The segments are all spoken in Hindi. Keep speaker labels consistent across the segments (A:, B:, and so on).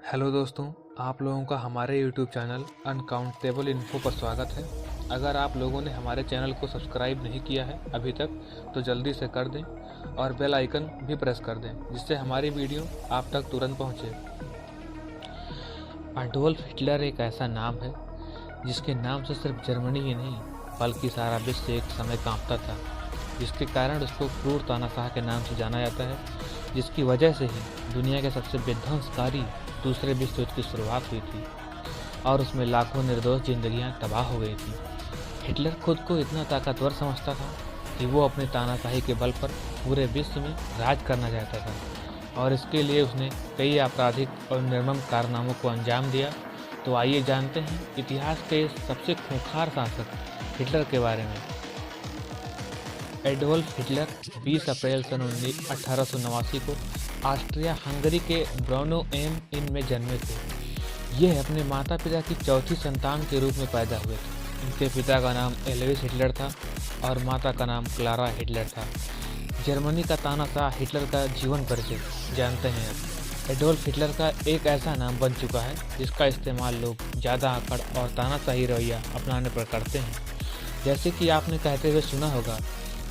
A: हेलो दोस्तों, आप लोगों का हमारे YouTube चैनल अनकाउंटेबल इन्फो पर स्वागत है। अगर आप लोगों ने हमारे चैनल को सब्सक्राइब नहीं किया है अभी तक तो जल्दी से कर दें और बेल आइकन भी प्रेस कर दें जिससे हमारी वीडियो आप तक तुरंत पहुंचे। एडोल्फ हिटलर एक ऐसा नाम है जिसके नाम से सिर्फ जर्मनी ही नहीं बल्कि सारा विश्व एक समय कांपता था, जिसके कारण उसको क्रूर तानाशाह के नाम से जाना जाता है, जिसकी वजह से ही दुनिया के सबसे विध्वंसकारी दूसरे विश्व युद्ध की शुरुआत हुई थी और उसमें लाखों निर्दोष जिंदगियां तबाह हो गई थी। हिटलर खुद को इतना ताकतवर समझता था कि वो अपनी तानाशाही के बल पर पूरे विश्व में राज करना चाहता था और इसके लिए उसने कई आपराधिक और निर्मम कारनामों को अंजाम दिया। तो आइए जानते हैं इतिहास के सबसे खूंखार शासक हिटलर के बारे में। एडोल्फ हिटलर 20 अप्रैल सन 1889 को ऑस्ट्रिया हंगरी के ब्राउनो एम इन में जन्मे थे। यह अपने माता पिता की चौथी संतान के रूप में पैदा हुए थे। इनके पिता का नाम एल्विस हिटलर था और माता का नाम क्लारा हिटलर था। जर्मनी का तानाशाह हिटलर का जीवन परिचय जानते हैं अब। एडोल्फ हिटलर का एक ऐसा नाम बन चुका है जिसका इस्तेमाल लोग ज़्यादा आकड़ और तानाशाही रवैया अपनाने पर करते हैं। जैसे कि आपने कहते हुए सुना होगा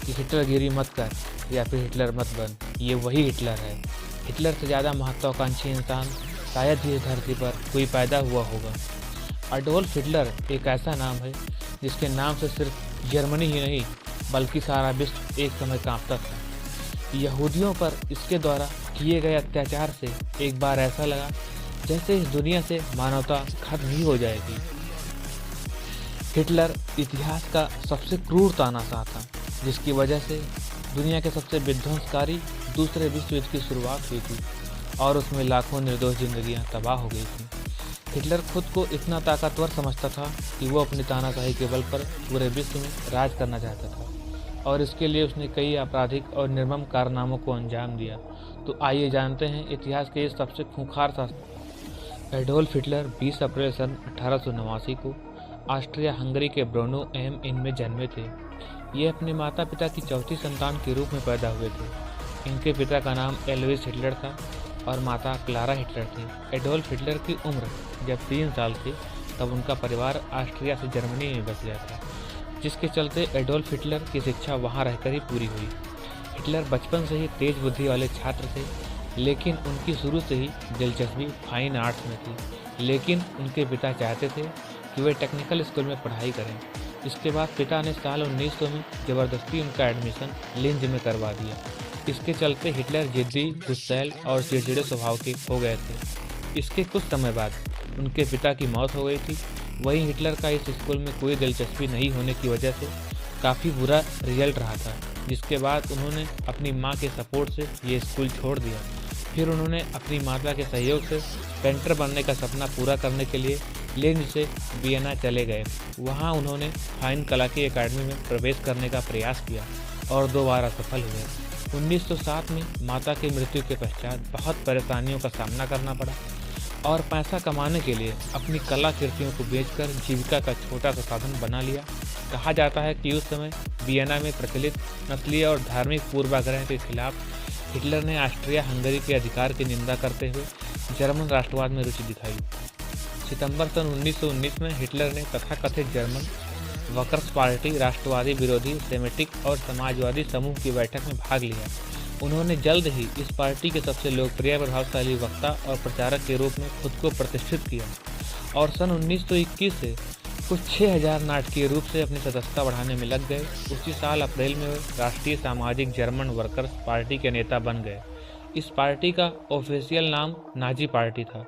A: कि हिटलरगिरी मत कर या फिर हिटलर मत बन, ये वही हिटलर है। हिटलर से ज़्यादा महत्वाकांक्षी इंसान शायद ही इस धरती पर कोई पैदा हुआ होगा। एडोल्फ हिटलर एक ऐसा नाम है जिसके नाम से सिर्फ जर्मनी ही नहीं बल्कि सारा विश्व एक समय कांपता था। यहूदियों पर इसके द्वारा किए गए अत्याचार से एक बार ऐसा लगा जैसे इस दुनिया से मानवता खत्म ही हो जाएगी। हिटलर इतिहास का सबसे क्रूर तानाशाह था जिसकी वजह से दुनिया के सबसे विध्वंसकारी दूसरे विश्व युद्ध की शुरुआत हुई थी और उसमें लाखों निर्दोष जिंदगियां तबाह हो गई थी। हिटलर खुद को इतना ताकतवर समझता था कि वो अपनी तानाशाही के बल पर पूरे विश्व में राज करना चाहता था और इसके लिए उसने कई आपराधिक और निर्मम कारनामों को अंजाम दिया। तो आइए जानते हैं इतिहास के इस सबसे खूंखार शासक। एडोल्फ हिटलर 20 अप्रैल सन 1889 को ऑस्ट्रिया हंगरी के ब्राउनो एम इन में जन्मे थे। ये अपने माता पिता की चौथी संतान के रूप में पैदा हुए थे। इनके पिता का नाम एल्विस हिटलर था और माता क्लारा हिटलर थी। एडोल्फ हिटलर की उम्र जब 3 साल थी तब उनका परिवार ऑस्ट्रिया से जर्मनी में बस गया था, जिसके चलते एडोल्फ हिटलर की शिक्षा वहां रहकर ही पूरी हुई। हिटलर बचपन से ही तेज बुद्धि वाले छात्र थे, लेकिन उनकी शुरू से ही दिलचस्पी फाइन आर्ट्स में थी। लेकिन उनके पिता चाहते थे कि वे टेक्निकल स्कूल में पढ़ाई करें। इसके बाद पिता ने साल 1900 में ज़बरदस्ती उनका एडमिशन लिंज में करवा दिया। इसके चलते हिटलर जिद्दी, गुस्सैल और चिड़चिड़े स्वभाव के हो गए थे। इसके कुछ समय बाद उनके पिता की मौत हो गई थी। वहीं हिटलर का इस स्कूल में कोई दिलचस्पी नहीं होने की वजह से काफ़ी बुरा रिजल्ट रहा था, जिसके बाद उन्होंने अपनी मां के सपोर्ट से ये स्कूल छोड़ दिया। फिर उन्होंने अपनी माता के सहयोग से पेंटर बनने का सपना पूरा करने के लिए लिंज से वियना चले गए। वहां उन्होंने फाइन कला की एकेडमी में प्रवेश करने का प्रयास किया और 2 बार असफल हुए। 1907 में माता की मृत्यु के पश्चात बहुत परेशानियों का सामना करना पड़ा और पैसा कमाने के लिए अपनी कला कृतियों को बेचकर जीविका का छोटा सा साधन बना लिया। कहा जाता है कि उस समय वियना में प्रचलित नस्लीय और धार्मिक पूर्वाग्रह के खिलाफ हिटलर ने ऑस्ट्रिया हंगरी के अधिकार की निंदा करते हुए जर्मन राष्ट्रवाद में रुचि दिखाई। सितंबर सन 1919 में हिटलर ने तथाकथित जर्मन वर्कर्स पार्टी राष्ट्रवादी विरोधी सेमेटिक और समाजवादी समूह की बैठक में भाग लिया। उन्होंने जल्द ही इस पार्टी के सबसे लोकप्रिय प्रभावशाली वक्ता और प्रचारक के रूप में खुद को प्रतिष्ठित किया और सन 1921 से कुछ 6000 नाटकीय रूप से अपनी सदस्यता बढ़ाने में लग गए। उसी साल अप्रैल में वे राष्ट्रीय सामाजिक जर्मन वर्कर्स पार्टी के नेता बन गए। इस पार्टी का ऑफिशियल नाम नाजी पार्टी था।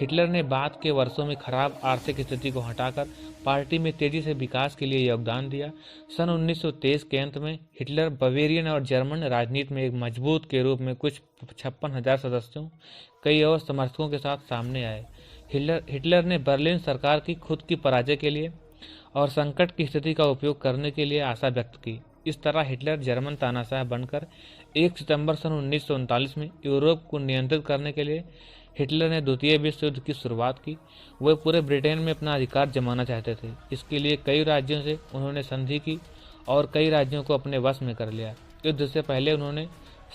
A: हिटलर ने बाद के वर्षों में खराब आर्थिक स्थिति को हटाकर पार्टी में तेजी से विकास के लिए योगदान दिया। सन 1923 के अंत में हिटलर बवेरियन और जर्मन राजनीति में एक मजबूत के रूप में कुछ 56,000 सदस्यों, कई और समर्थकों के साथ सामने आए। हिटलर ने बर्लिन सरकार की खुद की पराजय के लिए और संकट की स्थिति का उपयोग करने के लिए आशा व्यक्त की। इस तरह हिटलर जर्मन तानाशाह बनकर 1 सितंबर सन 1939 में यूरोप को नियंत्रित करने के लिए हिटलर ने द्वितीय विश्व युद्ध की शुरुआत की। वे पूरे ब्रिटेन में अपना अधिकार जमाना चाहते थे। इसके लिए कई राज्यों से उन्होंने संधि की और कई राज्यों को अपने वश में कर लिया। युद्ध से पहले उन्होंने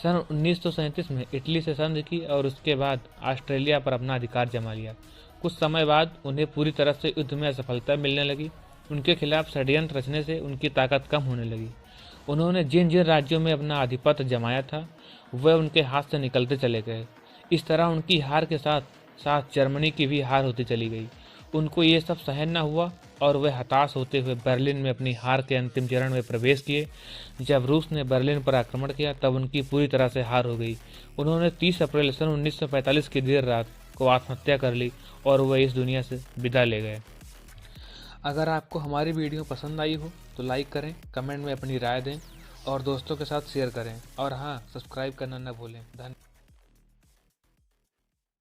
A: सन 1937 में इटली से संधि की और उसके बाद ऑस्ट्रेलिया पर अपना अधिकार जमा लिया। कुछ समय बाद उन्हें पूरी तरह से युद्ध में असफलता मिलने लगी। उनके खिलाफ षड्यंत्र रचने से उनकी ताकत कम होने लगी। उन्होंने जिन जिन राज्यों में अपना आधिपत्य जमाया था वह उनके हाथ से निकलते चले गए। इस तरह उनकी हार के साथ साथ जर्मनी की भी हार होती चली गई। उनको ये सब सहन न हुआ और वे हताश होते हुए बर्लिन में अपनी हार के अंतिम चरण में प्रवेश किए। जब रूस ने बर्लिन पर आक्रमण किया तब उनकी पूरी तरह से हार हो गई। उन्होंने 30 अप्रैल सन 1945 की देर रात को आत्महत्या कर ली और वह इस दुनिया से विदा ले गए। अगर आपको हमारी वीडियो पसंद आई हो तो लाइक करें, कमेंट में अपनी राय दें और दोस्तों के साथ शेयर करें। और हाँ, सब्सक्राइब करना न भूलें। धन्यवाद।